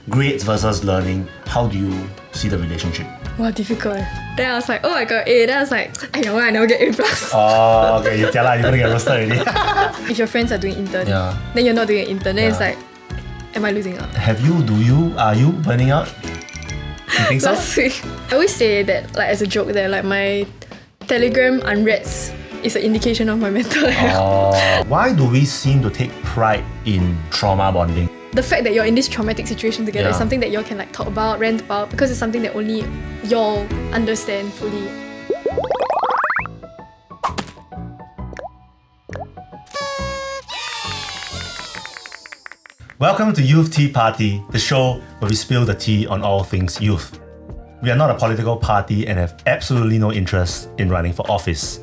grades versus learning, how do you see the relationship? Wow, difficult. Then I was like, oh, I got A. Then I was like, I know I never get A+. Oh, okay, you're gonna get roasted already. If your friends are doing intern, then you're not doing an intern, then it's like, am I losing out? Are you burning out? You think so? Last week, I always say that, like, as a joke, that like my Telegram unreads is an indication of my mental health. Why do we seem to take pride in trauma bonding? The fact that you're in this traumatic situation together is something that y'all can like talk about, rant about, because it's something that only y'all understand fully. Welcome to Youth Tea Party, the show where we spill the tea on all things youth. We are not a political party and have absolutely no interest in running for office.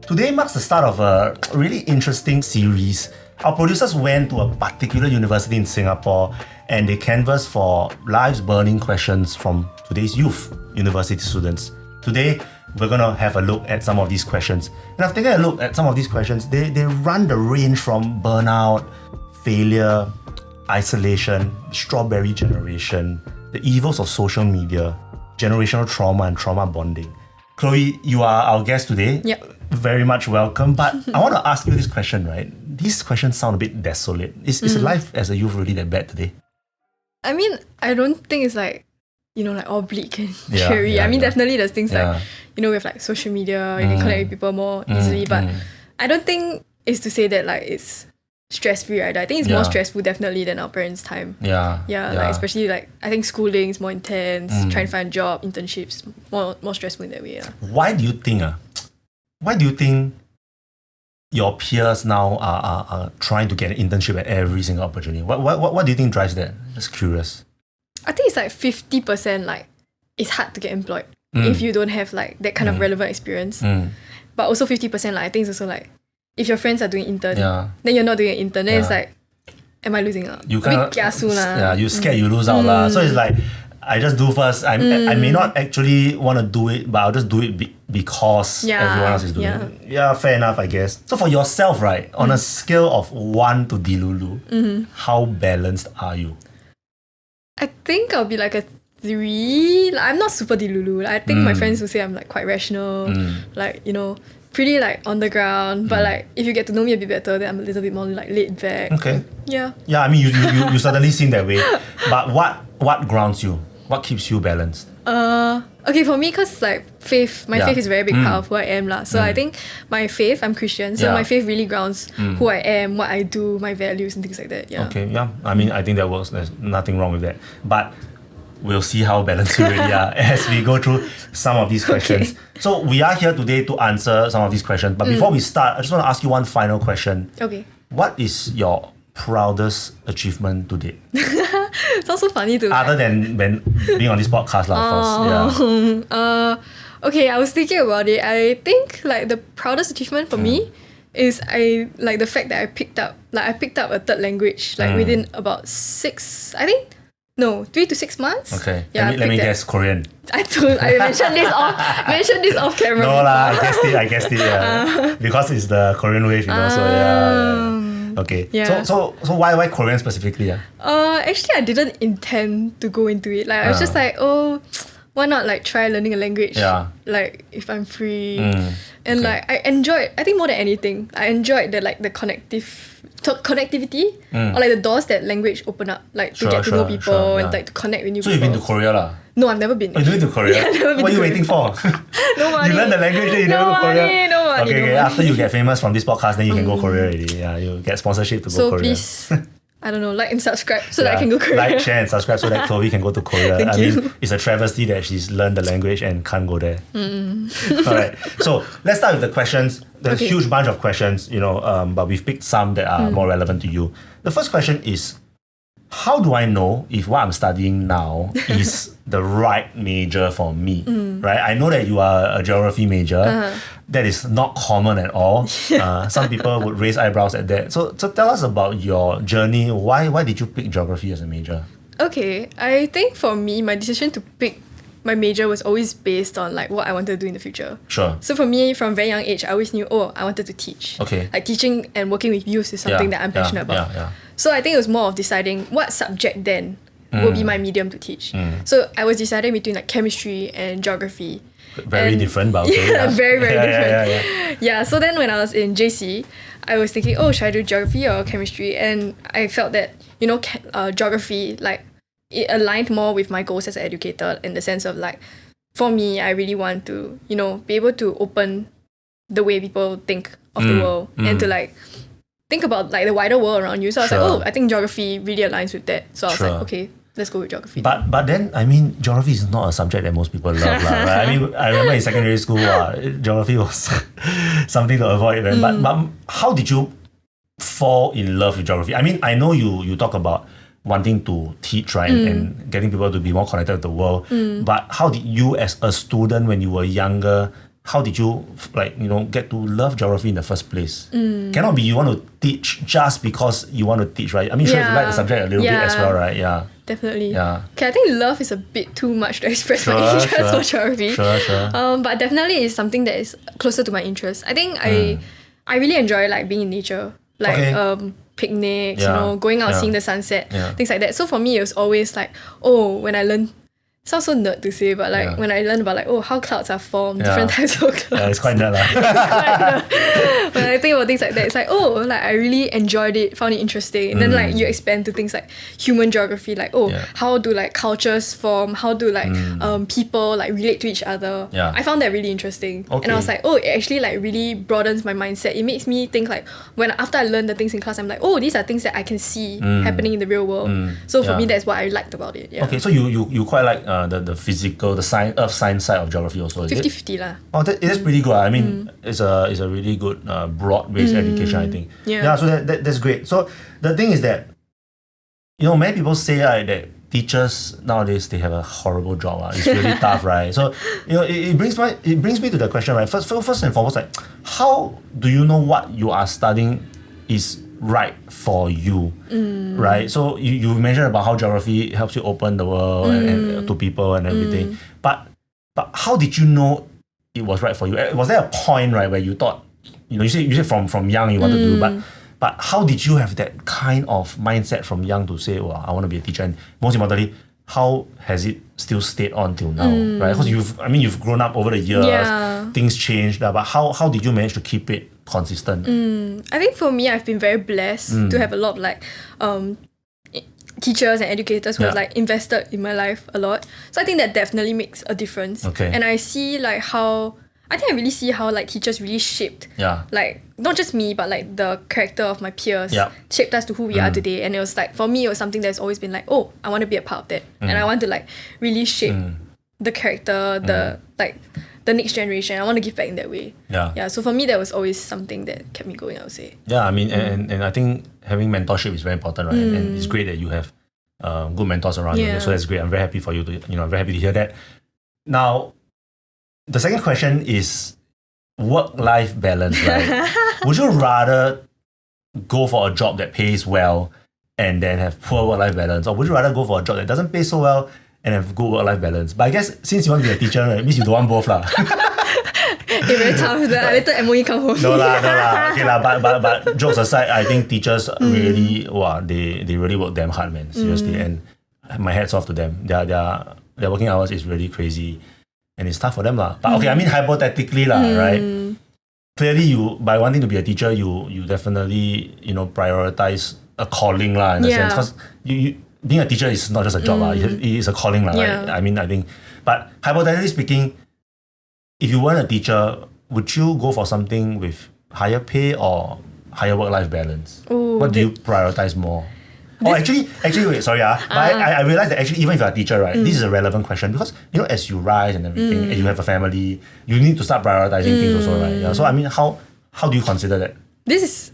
Today marks the start of a really interesting series. Our producers went to a particular university in Singapore and they canvassed for lives-burning questions from today's youth, university students. Today, we're going to have a look at some of these questions. And after taking a look at some of these questions, they run the range from burnout, failure, isolation, strawberry generation, the evils of social media, generational trauma and trauma bonding. Chloe, you are our guest today. Yep. Very much welcome. But I want to ask you this question, right? These questions sound a bit desolate. Is life as a youth really that bad today? I mean, I don't think it's like, like all bleak and cheery. Definitely there's things like, with like social media, you can connect with people more easily. But I don't think it's to say that like it's stress-free either. I think it's more stressful definitely than our parents' time. Yeah. Like especially like I think schooling is more intense, trying to find a job, internships, more stressful in that way. Why do you think your peers now are trying to get an internship at every single opportunity? What do you think drives that? Just curious. I think it's like 50% like it's hard to get employed if you don't have like that kind of relevant experience. But also 50% like I think it's also like if your friends are doing intern, then you're not doing an intern, then it's like, am I losing out? You kind of you scared you lose out lah. So it's like I just do first. I may not actually want to do it, but I'll just do it because everyone else is doing it. Yeah, fair enough, I guess. So for yourself, right, on a scale of 1 to Dilulu, how balanced are you? I think I'll be like a 3. Like, I'm not super Dilulu. I think my friends will say I'm like quite rational, like, pretty like on the ground. But like if you get to know me a bit better, then I'm a little bit more like laid back. Okay. Yeah. Yeah, I mean you certainly seem that way. But what grounds you? What keeps you balanced? Okay, for me, cause like faith is a very big part of who I am lah. So I think my faith, I'm Christian, so my faith really grounds who I am, what I do, my values and things like that. Yeah. Okay, yeah. I mean, I think that works. There's nothing wrong with that. But we'll see how balanced you really are as we go through some of these questions. Okay. So we are here today to answer some of these questions. But before we start, I just want to ask you one final question. Okay. What is your proudest achievement to date? Sounds so funny to other than being on this podcast, of course. Yeah. Okay, I was thinking about it. I think like the proudest achievement for me is I like the fact that I picked up a third language like within about 3 to 6 months. Okay. Yeah, let me guess, Korean. I mentioned this off camera. No lah, I guessed it. Yeah. Because it's the Korean wave, so yeah. Okay. Yeah. So why Korean specifically? Yeah. Actually I didn't intend to go into it. Like I was just like, why not like try learning a language? Yeah. Like if I'm free. And like I enjoyed, I think more than anything, I enjoyed the like the connectivity or like the doors that language open up, like to get to know people and like to connect with new people. So you've been to Korea lah? No, I've never been. Oh, you've been to Korea? Yeah, I've never been. What are you waiting for? No money. You learn the language, then you never go Korea? No money. Okay, after you get famous from this podcast, then you can go Korea already. Yeah, you get sponsorship to go Korea. So please, I don't know, like and subscribe so that I can go Korea. Like, share and subscribe so that Chloe can go to Korea. Thank you. Mean, it's a travesty that she's learned the language and can't go there. Alright, so let's start with the questions. There's a huge bunch of questions, but we've picked some that are more relevant to you. The first question is, how do I know if what I'm studying now is the right major for me? Right? I know that you are a geography major. That is not common at all. Some people would raise eyebrows at that. So tell us about your journey. Why did you pick geography as a major? Okay, I think for me, my decision to pick my major was always based on like what I wanted to do in the future. Sure. So for me, from a very young age, I always knew, I wanted to teach. Okay. Like teaching and working with youth is something that I'm passionate about. So I think it was more of deciding what subject then will be my medium to teach. So I was deciding between like chemistry and geography. Very different, but okay. Yeah, very different. Yeah. Yeah, so then when I was in JC, I was thinking, oh, should I do geography or chemistry? And I felt that, geography, like, it aligned more with my goals as an educator in the sense of like, for me, I really want to, be able to open the way people think of the world and to like think about like the wider world around you. So I was like, oh, I think geography really aligns with that. So I was like, okay, let's go with geography. But then, I mean, geography is not a subject that most people love. Right? I mean, I remember in secondary school, geography was something to avoid. Right? But how did you fall in love with geography? I mean, I know you talk about wanting to teach, right, and getting people to be more connected with the world. But how did you, as a student, when you were younger, how did you get to love geography in the first place? Cannot be you want to teach just because you want to teach, right? I mean, sure, you like the subject a little bit as well, right? Yeah. Definitely. Yeah. Okay, I think love is a bit too much to express my interest for geography. Sure. But definitely it's something that is closer to my interest. I think I really enjoy like being in nature. Like picnics, going out seeing the sunset, things like that. So for me it was always like, when I learned, sounds so nerd to say, but like when I learned about like how clouds are formed, different types of clouds. Yeah, it's quite nerd. When I think about things like that, it's like I really enjoyed it, found it interesting. And then like you expand to things like human geography, like how do like cultures form, how do like people like relate to each other. I found that really interesting. Okay. And I was like, it actually like really broadens my mindset. It makes me think like after I learn the things in class, I'm like, these are things that I can see happening in the real world. So for me, that's what I liked about it. Yeah. Okay, so you quite like the physical, the earth science side of geography also, is 50-50 lah. Oh, it is pretty good. I mean, it's a really good broad-based education, I think. Yeah, so that's great. So the thing is that, many people say that teachers nowadays, they have a horrible job. It's really tough, right? So, it brings me to the question, right? First and foremost, like, how do you know what you are studying is right for you, right? So you mentioned about how geography helps you open the world and to people and everything. But how did you know it was right for you? Was there a point, right, where you thought, you said from young you wanted to do, but how did you have that kind of mindset from young to say, I want to be a teacher? And most importantly, how has it still stayed on till now, right? Because you've grown up over the years, things changed, but how did you manage to keep it consistent? I think for me, I've been very blessed to have a lot of like teachers and educators who have like invested in my life a lot. So I think that definitely makes a difference. Okay. And I see like I really see how like teachers really shaped like not just me but like the character of my peers, shaped us to who we are today. And it was like, for me, it was something that's always been like, I want to be a part of that. And I want to like really shape the character, the next generation. I want to give back in that way. Yeah. So for me, that was always something that kept me going, I would say. Yeah, I mean, and I think having mentorship is very important, right? And it's great that you have good mentors around you. So that's great. I'm very happy for you to, I'm very happy to hear that. Now, the second question is work-life balance, right? Would you rather go for a job that pays well and then have poor work-life balance, or would you rather go for a job that doesn't pay so well and have good work-life balance? But I guess since you want to be a teacher, right, it means you don't want both lah. It's very tough. Later MOE come home. No lah. Okay lah. But jokes aside, I think teachers really, they really work damn hard, man. Seriously, and my hats off to them. Their working hours is really crazy, and it's tough for them lah. But okay, I mean hypothetically lah, right? Clearly, you by wanting to be a teacher, you definitely prioritize a calling lah, in a sense, because you being a teacher is not just a job, it is a calling, right? I mean, I think, but hypothetically speaking, if you weren't a teacher, would you go for something with higher pay or higher work-life balance? What do you prioritize more? Actually, wait, sorry. But I realized that actually, even if you're a teacher, right, this is a relevant question because, as you rise and everything, and you have a family, you need to start prioritizing things also, right? Yeah. So, I mean, how do you consider that?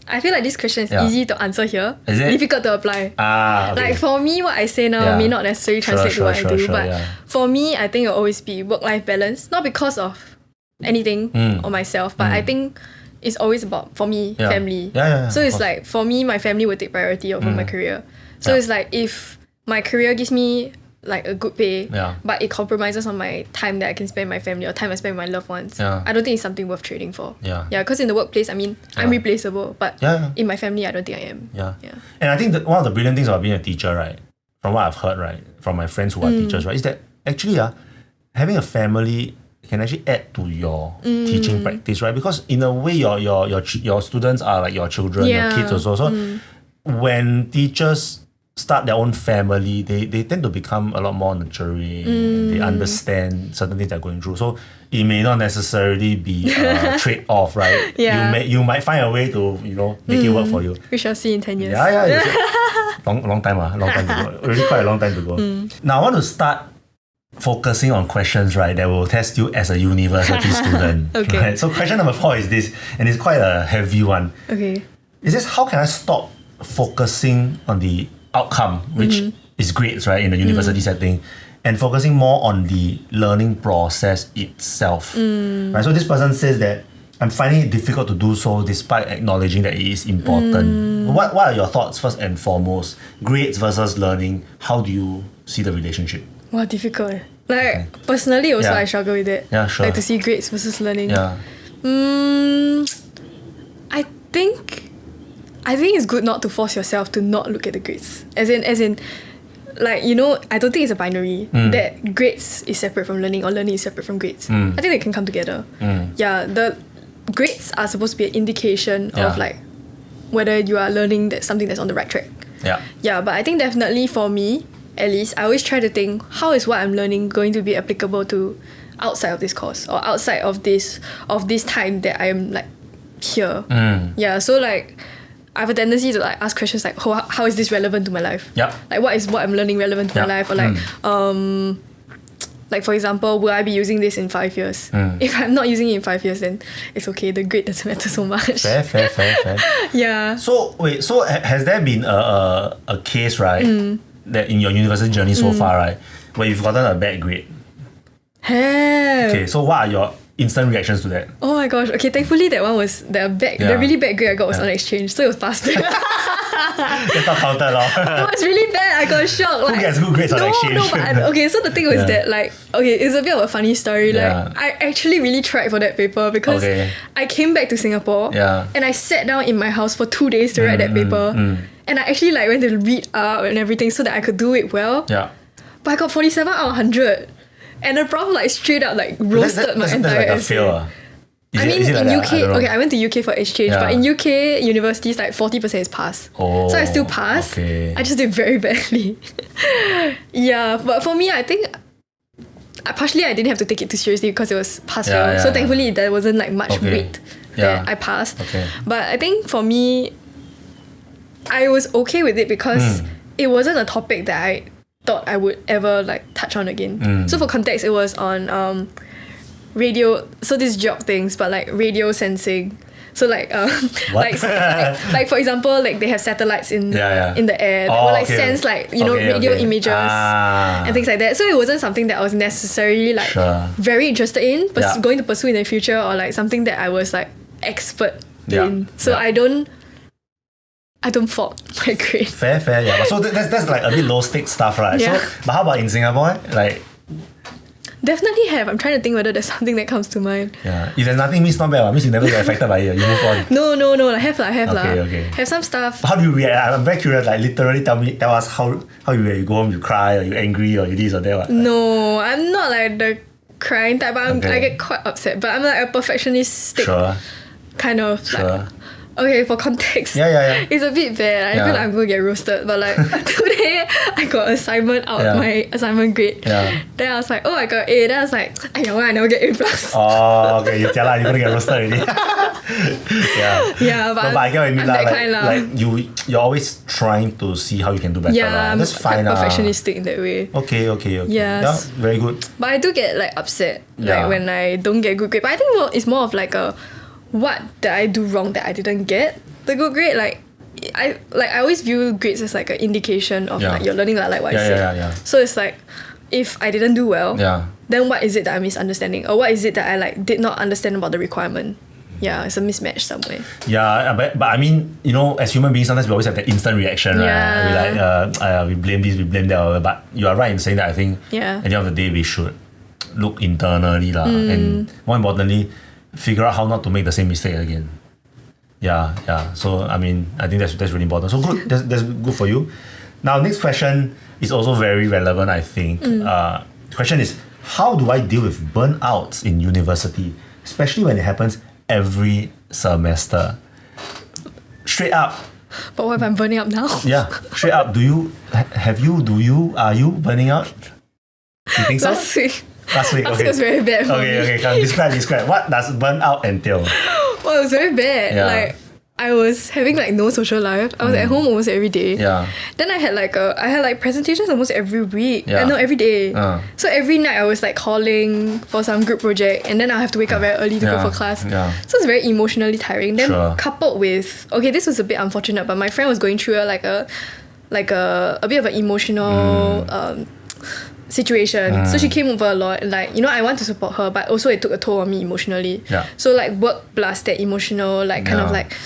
I feel like this question is easy to answer here. Is it? Difficult to apply. Okay. Like for me, what I say now may not necessarily translate to what I do. But for me, I think it'll always be work-life balance. Not because of anything or myself, but I think it's always about, for me, family. So it's like, for me, my family would take priority over my career. So it's like, if my career gives me like a good pay, but it compromises on my time that I can spend with my family or time I spend with my loved ones, I don't think it's something worth trading for. Because in the workplace, I mean, I'm replaceable, but in my family, I don't think I am. And I think that one of the brilliant things about being a teacher, right, from what I've heard, right, from my friends who are teachers, right, is that actually having a family can actually add to your teaching practice, right? Because in a way, your students are like your children, your kids also. So when teachers start their own family, they tend to become a lot more nurturing. They understand certain things they're going through. So it may not necessarily be a trade-off, right? You might find a way to make it work for you. We shall see in 10 years. Long time to go. Really quite a long time to go. Now I want to start focusing on questions, right, that will test you as a university student. Okay. Right? So question number 4 is this, and it's quite a heavy one. Okay. Is this, how can I stop focusing on the outcome, which is grades, right, in the university setting, and focusing more on the learning process itself? Right? So this person says that I'm finding it difficult to do so despite acknowledging that it is important. What are your thoughts first and foremost? Grades versus learning, how do you see the relationship? Wow, difficult. Personally also I struggle with it. Yeah, sure. Like to see grades versus learning. Yeah. I think it's good not to force yourself to not look at the grades. As in like, I don't think it's a binary that grades is separate from learning or learning is separate from grades. I think they can come together. Yeah, the grades are supposed to be an indication of like whether you are learning something that's on the right track. Yeah, but I think definitely for me, at least, I always try to think, how is what I'm learning going to be applicable to outside of this course or outside of this time that I'm like here. Yeah, so like I have a tendency to like ask questions like, how is this relevant to my life? Like what is what I'm learning relevant to my life? Or like for example, will I be using this in 5 years? If I'm not using it in 5 years, then it's okay. The grade doesn't matter so much. Fair. Yeah. So wait, has there been a case, right, that in your university journey so far, right, where you've gotten a bad grade? Have. Okay, so what are your instant reactions to that? Oh my gosh. Okay, thankfully that one was the really bad grade I got was on exchange, so it was pass fail. It's not counted, lor. It was really bad. I got shocked. Who gets good grades on exchange? No, but okay, so the thing was that like, okay, it's a bit of a funny story. Like, I actually really tried for that paper because I came back to Singapore and I sat down in my house for 2 days to write that paper. And I actually like went to read up and everything so that I could do it well. But I got 47 out of 100. And the prof like straight up like roasted my entire like a essay. fail. I mean, in UK, I went to UK for exchange, but in UK universities, like 40% is pass. So I still passed. I just did very badly. Yeah, but for me, I think partially I didn't have to take it too seriously because it was pass fail. So thankfully there wasn't like much weight that I passed. But I think for me, I was okay with it because it wasn't a topic that I thought I would ever like touch on again. So for context, it was on radio. So these job things, but like radio sensing. So like like for example, like they have satellites in the air that will like sense like radio images and things like that. So it wasn't something that I was necessarily like very interested in, but going to pursue in the future, or like something that I was like expert in. So I don't fault my grade. Fair, yeah. So that's like a bit low stakes stuff, right? So, but how about in Singapore? Like, definitely have. I'm trying to think whether there's something that comes to mind. Yeah. If there's nothing, means not bad. Means you never get affected by it. You move on. No. I have Okay. Have some stuff. How do you react? I'm very curious. Like literally, tell us how you react. You go home, you cry, or you angry, or you this or that. What? No, I'm not like the crying type. But I get quite upset. But I'm like a perfectionistic kind of like. Okay, for context, it's a bit bad. I feel like I'm going to get roasted. But like today, I got assignment out my assignment grade. Then I was like, oh, I got A. Then I was like, I never get A+. Oh, okay. You're going to get roasted already. Yeah, but I get what you mean. Like you're always trying to see how you can do better. Yeah, that's fine. I'm perfectionistic in that way. Okay. Yes. Yeah, very good. But I do get like upset like when I don't get good grade. But I think it's more of like what did I do wrong that I didn't get the good grade? Like I always view grades as like an indication of like you're learning like what I said. So it's like if I didn't do well, then what is it that I'm misunderstanding, or what is it that I like did not understand about the requirement? Yeah, it's a mismatch somewhere. Yeah, but I mean, as human beings, sometimes we always have that instant reaction, right? We like we blame this, we blame that. But you are right in saying that I think at the end of the day we should look internally and more importantly, figure out how not to make the same mistake again. Yeah. So I mean, I think that's really important. So good. That's good for you. Now, next question is also very relevant, I think. The question is, how do I deal with burnouts in university, especially when it happens every semester? Straight up. But what if I'm burning up now? Yeah, straight up. Are you burning out? You think so? Last week. Last week was very bad for me. Okay, come, describe. What does burnout entail? Well, it was very bad. Yeah. Like, I was having like no social life. I was at home almost every day. Yeah. Then I had presentations almost every week. Yeah. No, every day. So every night I was like calling for some group project, and then I have to wake up very early to go for class. Yeah. So it's very emotionally tiring. Then Sure. coupled with, okay, this was a bit unfortunate, but my friend was going through a bit of an emotional situation. So she came over a lot, and like, I want to support her, but also it took a toll on me emotionally. Yeah. So like work plus that emotional, like kind of like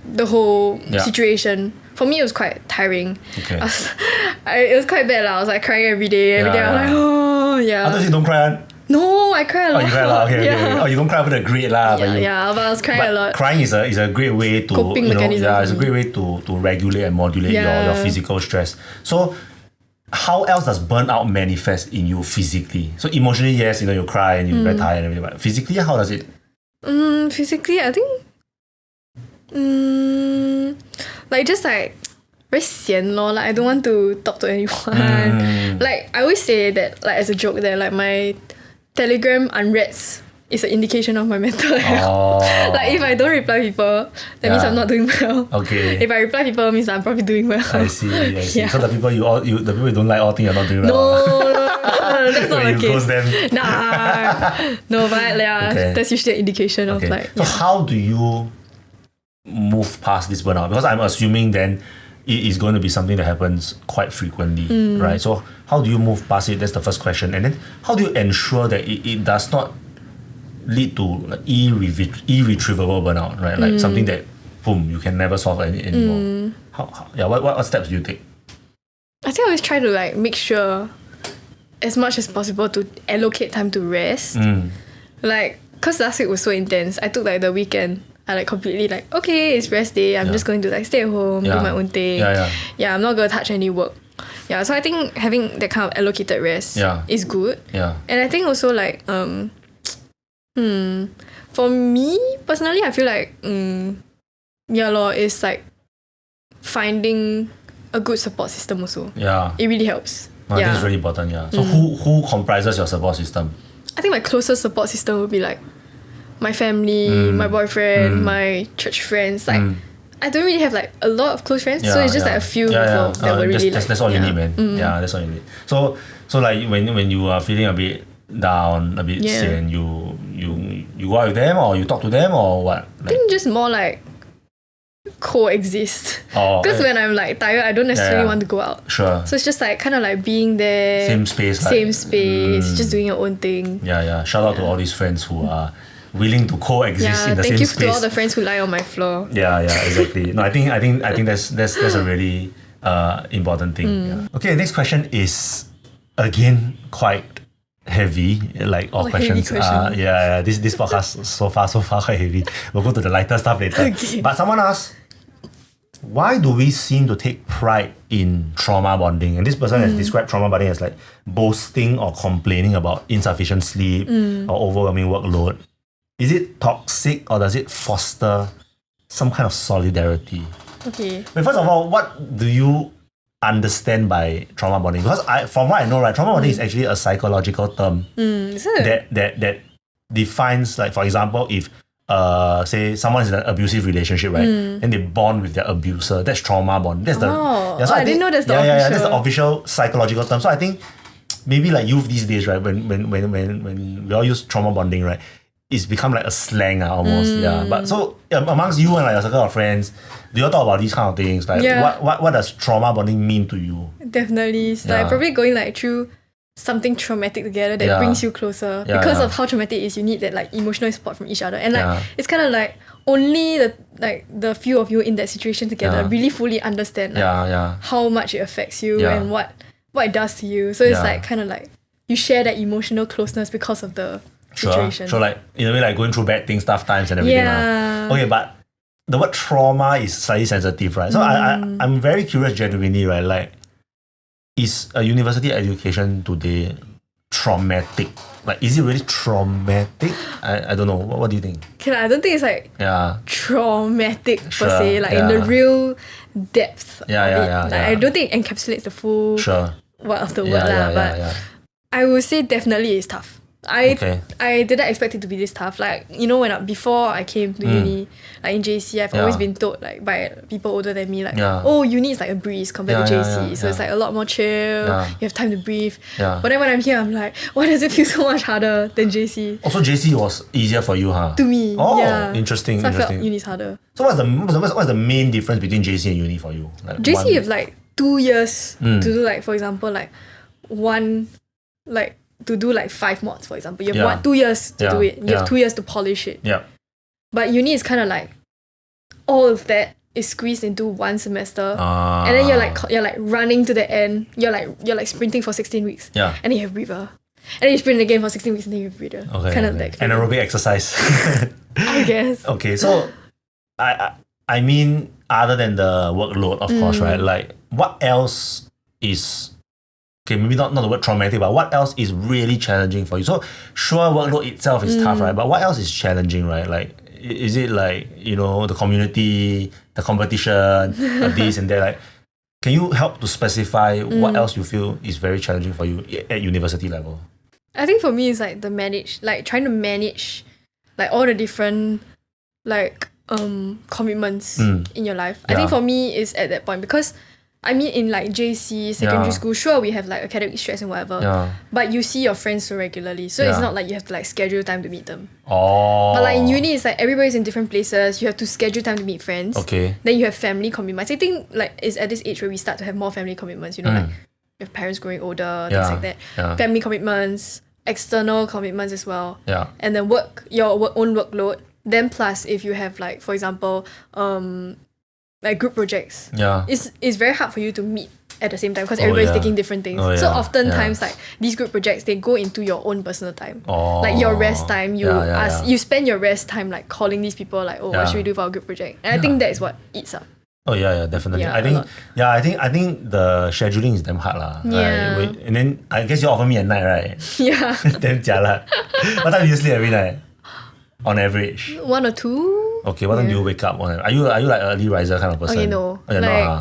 the whole situation. For me, it was quite tiring. Okay. It was quite bad. I was like crying every day. I was like, oh yeah. I thought you don't cry. No, I cry a lot. Oh, you cry a lot. Okay. Oh, you don't cry over the grade lah. But I was crying a lot. Crying is a great way to coping mechanism. Yeah, it's a great way to regulate and modulate your physical stress. So, how else does burnout manifest in you physically? So emotionally, yes, you cry and you're very tired and everything. But physically, how does it? Physically, I think, like just like very sian lor. Like I don't want to talk to anyone. Like I always say that, like as a joke, that like my Telegram unreads is an indication of my mental health. Like if I don't reply people, that means I'm not doing well. Okay. If I reply people, means I'm probably doing well. I see. Yeah. So the people the people you don't like all think you're not doing well. No, that's not the you case. ghost them. Nah. No, but that's usually an indication of like. So how do you move past this burnout? Because I'm assuming then it is going to be something that happens quite frequently, right? So how do you move past it? That's the first question. And then how do you ensure that it does not lead to like irretrievable burnout, right? Like something that, boom, you can never solve anymore. What steps do you take? I think I always try to like make sure as much as possible to allocate time to rest. Like, cause last week was so intense. I took like the weekend. I like completely like, okay, it's rest day. I'm just going to like stay at home, do my own thing. I'm not going to touch any work. Yeah, so I think having that kind of allocated rest is good. Yeah. And I think also like, for me personally, I feel like, it's like finding a good support system also. Yeah. It really helps. I think it's really important, So who comprises your support system? I think my closest support system would be like my family, my boyfriend, my church friends. Like I don't really have like a lot of close friends, so it's just like a few people that were really that's all you need, man. That's all you need. So like when you are feeling a bit down, a bit sian, you go out with them or you talk to them or what? I think just more like coexist. Because when I'm like tired, I don't necessarily want to go out. Sure. So it's just like kind of like being there. Same space. Just doing your own thing. Shout out to all these friends who are willing to coexist in the same space. Thank you to all the friends who lie on my floor. Exactly. No, I think that's a really important thing. Okay, next question is again quite heavy, like all questions. This podcast so far quite heavy. We'll go to the lighter stuff later. Okay. But someone asked, why do we seem to take pride in trauma bonding? And this person has described trauma bonding as like boasting or complaining about insufficient sleep or overwhelming workload. Is it toxic or does it foster some kind of solidarity? Okay. But first of all, what do you understand by trauma bonding? Because from what I know, right, trauma bonding is actually a psychological term that defines, like, for example, if say someone is in an abusive relationship, right, and they bond with their abuser, that's trauma bond. That's I didn't know that's the official. That's the official psychological term. So I think maybe like youth these days, right, when we all use trauma bonding, right, it's become like a slang almost. But so amongst you and like your circle of friends, do you all talk about these kind of things? Like what does trauma bonding mean to you? Definitely. It's like probably going like through something traumatic together that brings you closer. Because of how traumatic it is, you need that like emotional support from each other. And like it's kind of like only the few of you in that situation together really fully understand how much it affects you and what it does to you. So it's like kind of like you share that emotional closeness because of the situation. So like in a way, like going through bad things, tough times and everything. Okay, but the word trauma is slightly sensitive, right? So I'm very curious genuinely, right? Like is a university education today traumatic? Like, is it really traumatic? I don't know. What do you think? Okay, I don't think it's like traumatic per se, like in the real depth of it. Like, I don't think it encapsulates the full word of the word but I would say definitely it's tough. I didn't expect it to be this tough. Like, you know, before I came to uni, like in JC, I've always been told like by people older than me, like, oh, uni is like a breeze compared to JC. So it's like a lot more chill, you have time to breathe. But then when I'm here, I'm like, why does it feel so much harder than JC? Also, JC was easier for you, huh? To me. Interesting. So I felt uni is harder. So what's the main difference between JC and uni for you? Like JC you have like 2 years to do like, for example, like to do like 5 mods, for example. You have 2 years to do it. You have 2 years to polish it. But uni is kind of like all of that is squeezed into one semester, and then you're like running to the end. You're like sprinting for 16 weeks. And then you have breather, and then you sprint again for 16 weeks, and then you have breather. Kind of like anaerobic exercise. I guess. Okay, so I mean, other than the workload, of course, right? Like, what else is maybe not the word traumatic, but what else is really challenging for you? So sure, workload itself is tough, right? But what else is challenging, right? Like, is it like, you know, the community, the competition, this and that? Like, can you help to specify what else you feel is very challenging for you at university level? I think for me it's like trying to manage like all the different like commitments in your life. I think for me is at that point, because I mean, in like JC, secondary school, sure, we have like academic stress and whatever, but you see your friends so regularly, so it's not like you have to like schedule time to meet them. But like in uni, it's like everybody's in different places, you have to schedule time to meet friends. Then you have family commitments. I think like it's at this age where we start to have more family commitments, you know, like you have parents growing older, things like that. Family commitments, external commitments as well. And then your own workload. Then plus if you have like, for example, like group projects, it's very hard for you to meet at the same time because everybody's taking different things. So oftentimes like these group projects, they go into your own personal time. Like your rest time, you spend your rest time like calling these people like, oh, what should we do for our group project? And I think that is what eats up. Definitely. I think the scheduling is damn hard lah. Right? And then I guess you offer me at night, right? Damn jialat. What time do you sleep every night? On average? 1 or 2. Okay, what time do you wake up? Are you like early riser kind of person? Okay, no.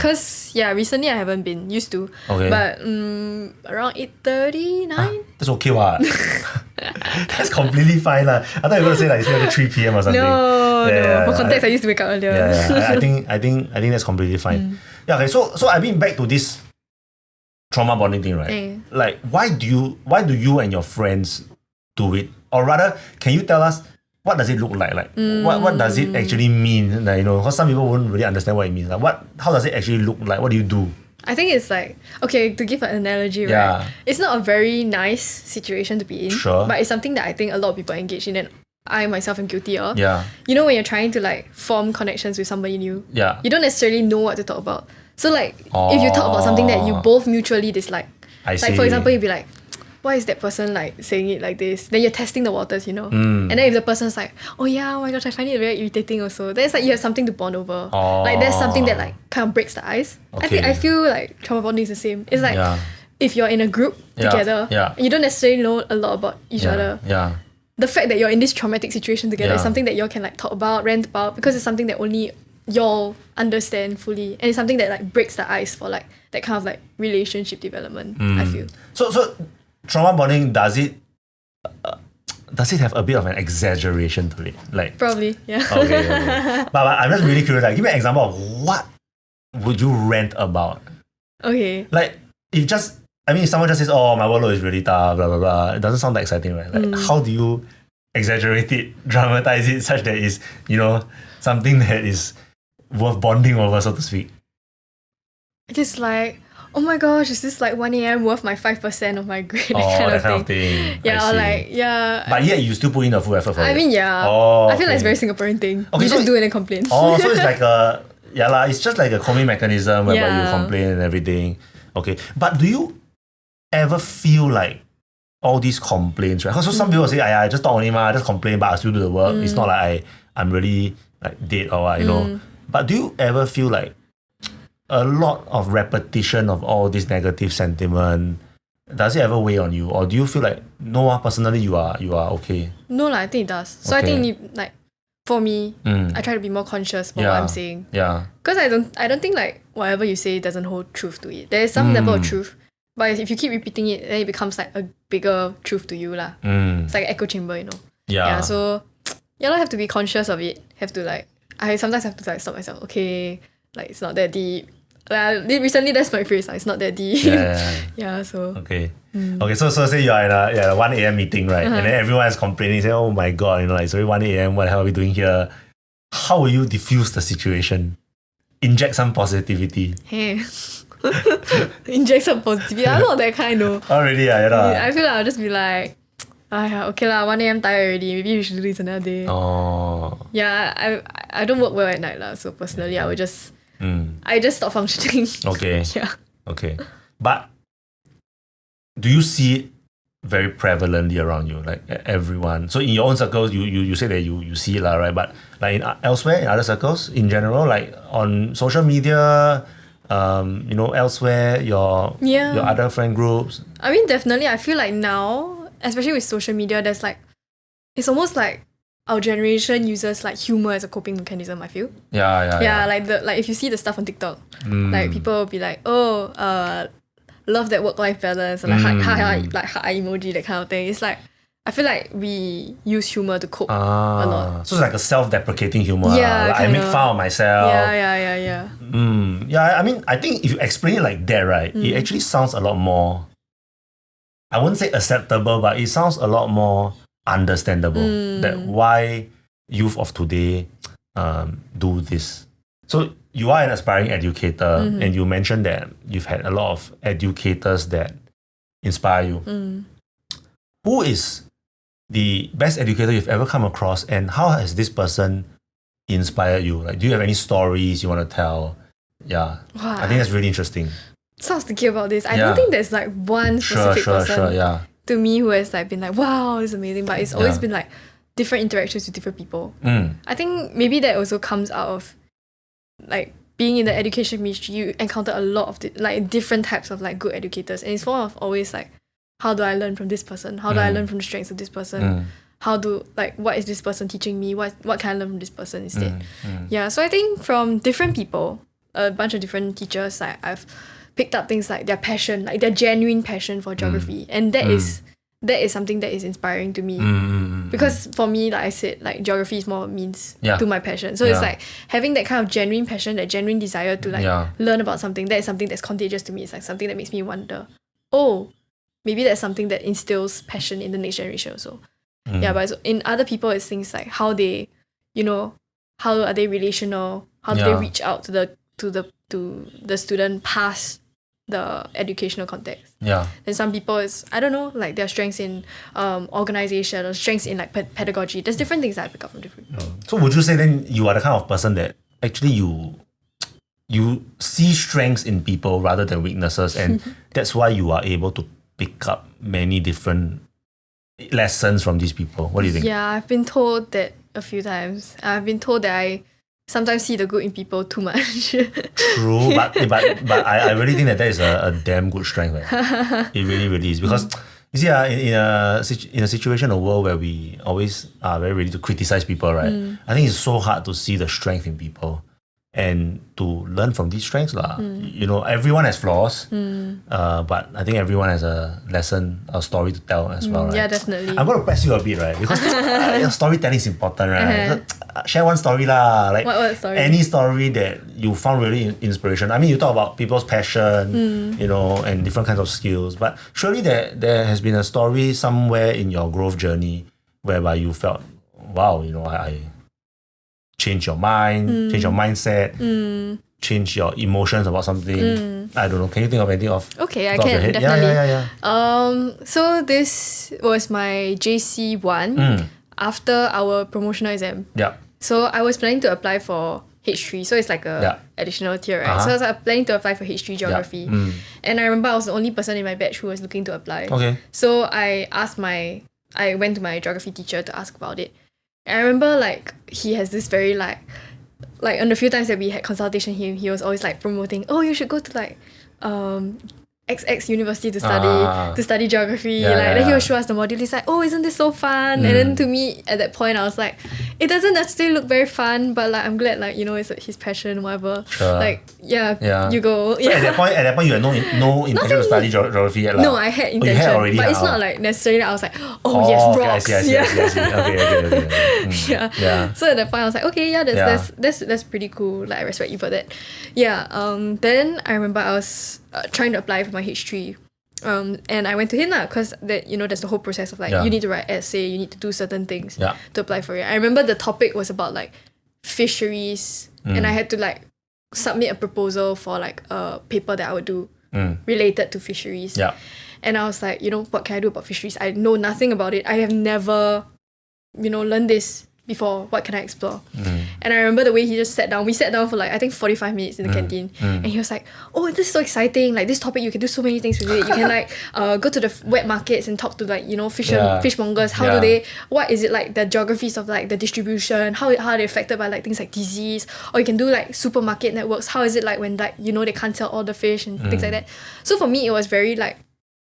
Cause recently I haven't been used to. But around 8:30, 9. That's okay, what? That's completely fine lah. I thought you were gonna say like it's like 3 p.m. or something. No. For context, I used to wake up earlier. I think that's completely fine. Okay, so I mean, back to this trauma bonding thing, right? Like, why do you and your friends do it? Or rather, can you tell us, what does it look like? Like, what does it actually mean? Like, you know, because some people won't really understand what it means. Like, how does it actually look like? What do you do? I think it's like, okay, to give an analogy, right? It's not a very nice situation to be in. But it's something that I think a lot of people engage in, and I myself am guilty of. You know, when you're trying to like form connections with somebody new, you don't necessarily know what to talk about. So like, if you talk about something that you both mutually dislike, like for example, you'd be like, why is that person like saying it like this? Then you're testing the waters, you know? And then if the person's like, oh my gosh, I find it very irritating also, then it's like you have something to bond over. Like there's something that like kind of breaks the ice. I feel like trauma bonding is the same. It's like if you're in a group together, you don't necessarily know a lot about each other. The fact that you're in this traumatic situation together is something that y'all can like talk about, rant about, because it's something that only y'all understand fully, and it's something that like breaks the ice for like that kind of like relationship development. I feel. So trauma bonding, does it have a bit of an exaggeration to it? Like, probably, yeah. Okay. But I'm just really curious. Like, give me an example of what would you rant about? Okay. Like, if someone just says, "Oh, my workload is really tough," blah blah blah. It doesn't sound that exciting, right? Like, how do you exaggerate it, dramatize it, such that it's, you know, something that is worth bonding over, so to speak? Just like, oh my gosh, is this like 1 a.m. worth my 5% of my grade? That kind of thing. Yeah, or like, But yet you still put in the full effort for it. I mean, I feel like it's a very Singaporean thing. You just do it and complain. So it's like it's just like a coping mechanism whereby you complain and everything. Okay, but do you ever feel like all these complaints, right? Because some people say, I just talk only, I just complain, but I still do the work. It's not like I'm really like dead or what, you know. But do you ever feel like a lot of repetition of all this negative sentiment, does it ever weigh on you? Or do you feel like, no, personally you are okay? No, I think it does. So I think like for me, I try to be more conscious about what I'm saying. Yeah. Because I don't think like whatever you say doesn't hold truth to it. There is some level of truth. But if you keep repeating it, then it becomes like a bigger truth to you lah. It's like an echo chamber, you know. Yeah. So I have to be conscious of it. Have to like I sometimes have to like stop myself. Okay, like it's not that deep. Recently that's my phrase. It's not that deep. Yeah. So. Okay. Okay. So say you are in a 1 a.m. meeting, right? And then everyone is complaining, say, "Oh my god, like it's already 1 a.m. What the hell are we doing here?" How will you diffuse the situation? Inject some positivity. Hey. Inject some positivity. I'm not that kind though. Oh really? Yeah. I feel like I'll just be like, okay lah, 1 a.m. tired already. Maybe we should do this another day. Oh. Yeah, I don't work well at night lah. So personally, I would just I just stop functioning. Okay. Yeah. Okay. But do you see it very prevalently around you, like everyone? So in your own circles, you say that you see it lah, right? But like elsewhere, in other circles, in general, like on social media, elsewhere, your other friend groups. I mean, definitely, I feel like now, especially with social media, there's like, it's almost like our generation uses like humor as a coping mechanism, I feel. Yeah. Like if you see the stuff on TikTok, like people will be like, love that work-life balance, and like heart emoji, that kind of thing. It's like, I feel like we use humor to cope a lot. So it's like a self-deprecating humor. Yeah, like I make fun of myself. Yeah. Yeah, I mean, I think if you explain it like that, right, it actually sounds a lot more, I wouldn't say acceptable, but it sounds a lot more understandable that why youth of today do this. So you are an aspiring educator, and you mentioned that you've had a lot of educators that inspire you. Who is the best educator you've ever come across, and how has this person inspired you? Like, do you have any stories you want to tell? Yeah. Wow. I think that's really interesting. So I was thinking about this. I don't think there's like one specific person to me who has like been like, wow, it's amazing. But it's always been like different interactions with different people. I think maybe that also comes out of like being in the education ministry. You encounter a lot of like different types of like good educators, and it's more of always like, how do I learn from this person? How do I learn from the strengths of this person? What is this person teaching me? What can I learn from this person instead? Yeah, so I think from different people, a bunch of different teachers, like I've picked up things like their passion, like their genuine passion for geography. And that is something that is inspiring to me. Because for me, like I said, like geography is more means to my passion. So it's like having that kind of genuine passion, that genuine desire to like learn about something, that is something that's contagious to me. It's like something that makes me wonder, maybe that's something that instills passion in the next generation also. Yeah, but in other people, it's things like how they, how are they relational? How do they reach out to the student past the educational context? Yeah. And some people, it's, I don't know, like their strengths in organization or strengths in like pedagogy. There's different things that I pick up from different people. So would you say then you are the kind of person that actually you see strengths in people rather than weaknesses, and that's why you are able to pick up many different lessons from these people? What do you think? Yeah, I've been told that a few times. I've been told that I sometimes see the good in people too much. True, but I really think that is a damn good strength. Right? It really, really is. Because you see, in a situation, a world where we always are very ready to criticize people, right? I think it's so hard to see the strength in people and to learn from these strengths. Everyone has flaws, but I think everyone has a lesson, a story to tell as well, right? Yeah, definitely. I'm going to press you a bit, right? Because storytelling is important, right? So, share one story lah. Like what story? Any story that you found really inspirational. I mean, you talk about people's passion, and different kinds of skills. But surely there has been a story somewhere in your growth journey whereby you felt, wow, I change your mind, change your mindset, change your emotions about something. I don't know. Can you think of anything off? Okay, I can, definitely. Yeah. So this was my JC1 after our promotional exam. Yeah. So I was planning to apply for H3. So it's like a additional tier, right? So I was planning to apply for H3 geography. And I remember I was the only person in my batch who was looking to apply. Okay. So I went to my geography teacher to ask about it. I remember like he has this very like like on the few times that we had consultation, he was always like promoting, oh, you should go to like XX university to study geography. Then he would show us the module. He's like, oh, isn't this so fun? And then to me at that point I was like, it doesn't necessarily look very fun, but like I'm glad like, you know, it's his passion, whatever. Sure. Like you go. So at that point you had no intention to study geography yet. No, I had intention. You had already, but it's not like necessarily I was like, oh yes, rocks. Yes. Okay. Yeah. So at that point I was like, okay, that's pretty cool. Like I respect you for that. Then I remember I was trying to apply for my H3, and I went to him because that, you know, there's the whole process of like you need to write essay, you need to do certain things to apply for it. I remember the topic was about like fisheries, and I had to like submit a proposal for like a paper that I would do related to fisheries. And I was like, you know, what can I do about fisheries? I know nothing about it. I have never, you know, learned this before. What can I explore? And I remember the way he just sat down. We sat down for like, I think 45 minutes in the canteen. And he was like, oh, this is so exciting. Like this topic, you can do so many things with it. You can like go to the wet markets and talk to like, you know, fishmongers. How do they, what is it like the geographies of like the distribution? How are they affected by like things like disease? Or you can do like supermarket networks. How is it like when like, you know, they can't sell all the fish and things like that. So for me, it was very like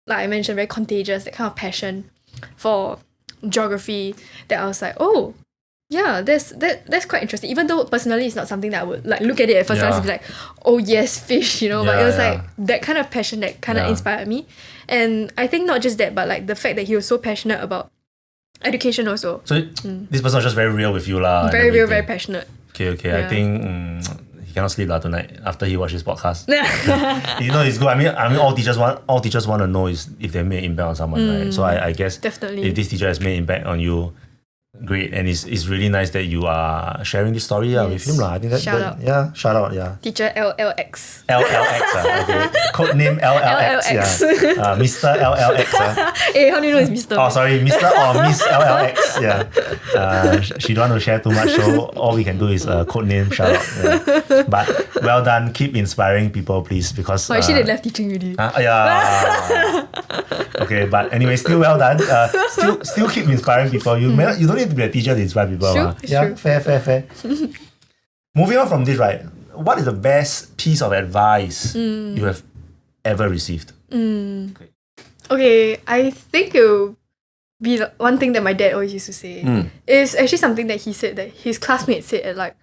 I mentioned, very contagious, that kind of passion for geography that I was like, oh, yeah, that's quite interesting. Even though personally it's not something that I would like look at it at first glance and be like, oh yes, fish, you know. But it was like that kind of passion that kind of inspired me. And I think not just that, but like the fact that he was so passionate about education also. So this person was just very real with you lah. Very real, very passionate. Okay. Yeah. I think he cannot sleep tonight after he watched his podcast. You know, it's good. I mean, all teachers want to know is if they made impact on someone, right? So I guess definitely, if this teacher has made impact on you, great. And it's really nice that you are sharing this story with him lah. I think shout out. Yeah, shout out. Yeah. Teacher LLX. Okay. Code name LLX. Yeah. Mr. LLX. Hey, how do you know it's Mr.? Oh, sorry, Mr. or Miss LLX. Yeah. She don't want to share too much, so all we can do is code name shout out. Yeah. But well done. Keep inspiring people, please, because. Actually, they left teaching already. Yeah. Okay, but anyway, still well done. Still keep inspiring people. You don't need to be a teacher to inspire people. True. Fair. Moving on from this, right? What is the best piece of advice you have ever received? Okay, I think it will be the one thing that my dad always used to say. Is actually something that he said that his classmates said at like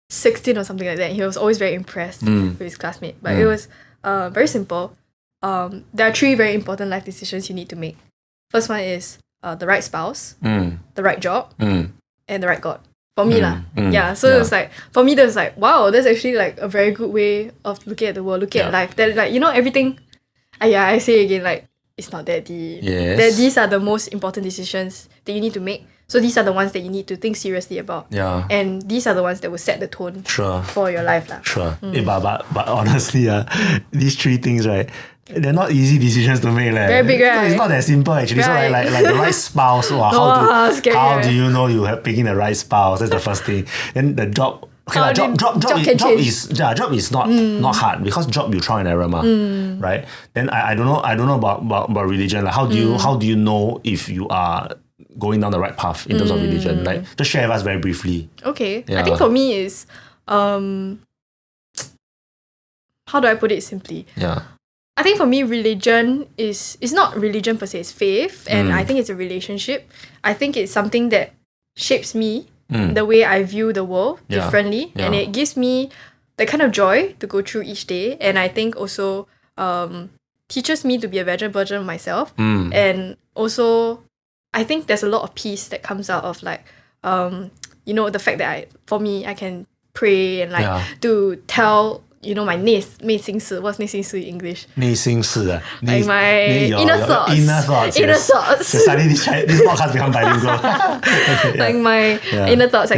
16 or something like that. He was always very impressed with his classmate. But it was very simple. There are 3 very important life decisions you need to make. First one is the right spouse, the right job, and the right God. For me lah. So it was like, for me that was like, wow, that's actually like a very good way of looking at the world, looking at life. That like, you know, everything, I say again, like, it's not that deep. Yes. That these are the most important decisions that you need to make. So these are the ones that you need to think seriously about. Yeah. And these are the ones that will set the tone for your life lah. Sure. But honestly, these 3 things, right, they're not easy decisions to make. Very big, right? It's not that simple actually. Right. So like the right spouse, how do you know you have picking the right spouse? That's the first thing. Then the job. Okay, job is not hard because job you try and error right? Then I don't know about religion. Like how do you know if you are going down the right path in terms of religion? Like just share with us very briefly. Okay. I think for me is how do I put it simply? Yeah. I think for me, religion is not religion per se, it's faith. And I think it's a relationship. I think it's something that shapes me, the way I view the world differently. And it gives me the kind of joy to go through each day. And I think also teaches me to be a better version of myself. And also, I think there's a lot of peace that comes out of like, you know, the fact that I can pray and like to tell, you know, my 内心事. What's 内心事 in English? 内心事 like my inner thoughts. Inner thoughts. Suddenly this podcast become bilingual. Okay, like my inner thoughts, I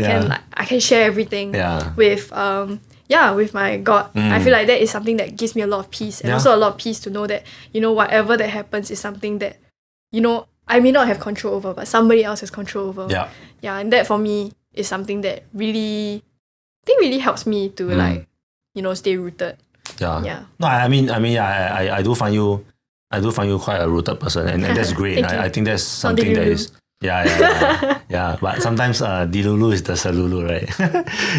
can share everything with with my God. I feel like that is something that gives me a lot of peace, and also a lot of peace to know that, you know, whatever that happens is something that, you know, I may not have control over, but somebody else has control over. And that for me is something that really helps me to like, you know, stay rooted. No, I mean, I do find you quite a rooted person, and that's great. I think that's something that is Yeah. But sometimes Dilulu is the Salulu, right?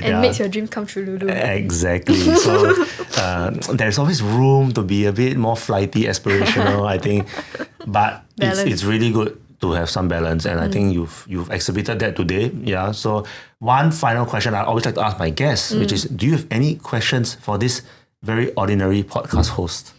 And makes your dreams come true, Lulu. Exactly. So there's always room to be a bit more flighty, aspirational, I think. But it's really good to have some balance, and I think you've exhibited that today. Yeah. So one final question I always like to ask my guests, which is, do you have any questions for this very ordinary podcast host?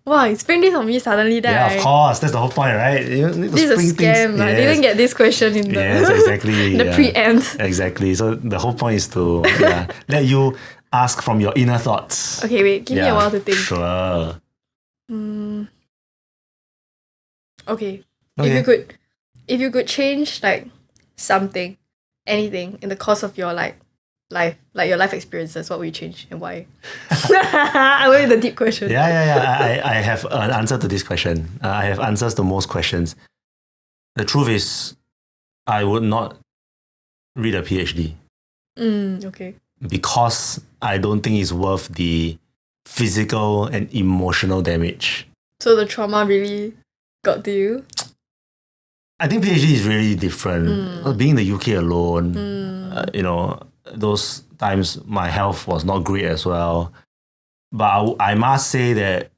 Wow, you spring this on me suddenly. Yeah, of course. That's the whole point, right? You need to this is a scam. I didn't get this question in the, exactly. the preamp. Exactly. So the whole point is to let you ask from your inner thoughts. Okay, wait. Give me a while to think. Sure. Okay. If you could change like something, anything in the course of your life, like your life experiences, what would you change and why? I went with the deep question. I have an answer to this question. I have answers to most questions. The truth is, I would not read a PhD. Okay. Because I don't think it's worth the physical and emotional damage. So the trauma really got to you? I think PhD is really different. Being in the UK alone, those times my health was not great as well. But I must say that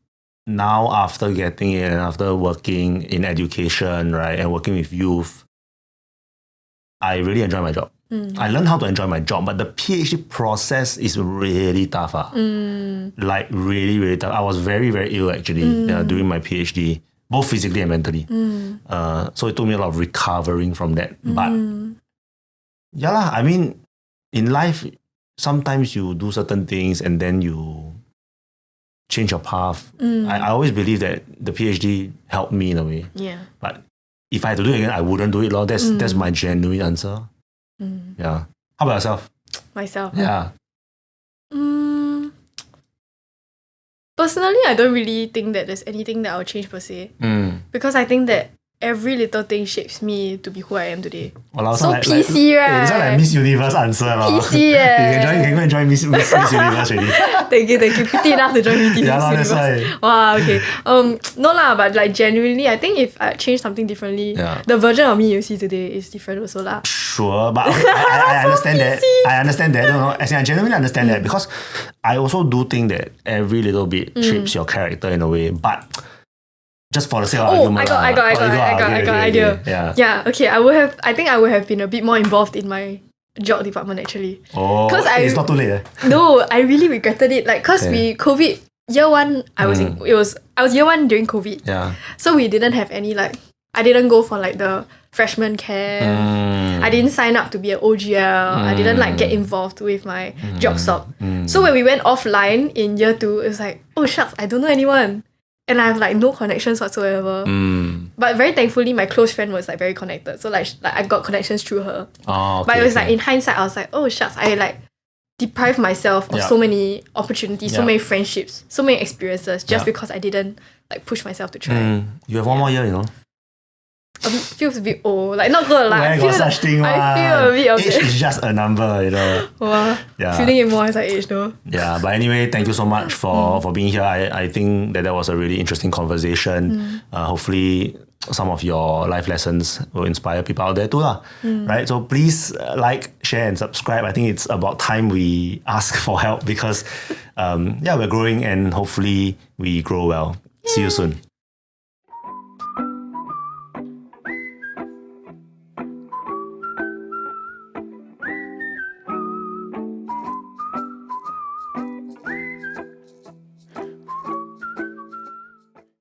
now, after getting it and after working in education, right, and working with youth, I really enjoy my job. I learned how to enjoy my job, but the PhD process is really tough. Like really, really tough. I was very, very ill actually during my PhD, both physically and mentally. So it took me a lot of recovering from that. But I mean, in life, sometimes you do certain things and then you change your path. I always believe that the PhD helped me in a way. Yeah. But if I had to do it again, I wouldn't do it. That's my genuine answer. Yeah. How about yourself? Myself? Yeah. Personally, I don't really think that there's anything that I'll change per se. Because I think that every little thing shapes me to be who I am today. Well, so PC, right? It's not like Miss Universe answer. PC, yeah. You can go and join Miss Universe already. Thank you. Pretty enough to join Miss Universe. That's why. Wow, okay. No lah, but like genuinely, I think if I change something differently, the version of me you see today is different also lah. Sure, but I understand that. I understand that. No, as in, I genuinely understand that, because I also do think that every little bit shapes your character in a way, but just for the sake of argument. I got idea. Yeah, okay. I think I would have been a bit more involved in my job department actually. It's not too late. No, I really regretted it. Like, cause COVID year one, I was year one during COVID. Yeah. So we didn't have any I didn't go for the freshman camp. I didn't sign up to be an OGL. I didn't get involved with my job stock. So when we went offline in year two, it was like, oh shucks, I don't know anyone. And I have no connections whatsoever. But very thankfully, my close friend was very connected. So I got connections through her. But it was in hindsight, I was like, oh shucks, I deprived myself of so many opportunities, so many friendships, so many experiences just because I didn't push myself to try. You have one more year, It feels a bit old. Not gonna lie. I feel a bit of age is just a number, Wow. Feeling it more as I age though. Yeah, but anyway, thank you so much for being here. I think that was a really interesting conversation. Hopefully some of your life lessons will inspire people out there too. Right? So please share and subscribe. I think it's about time we ask for help because we're growing and hopefully we grow well. See you soon.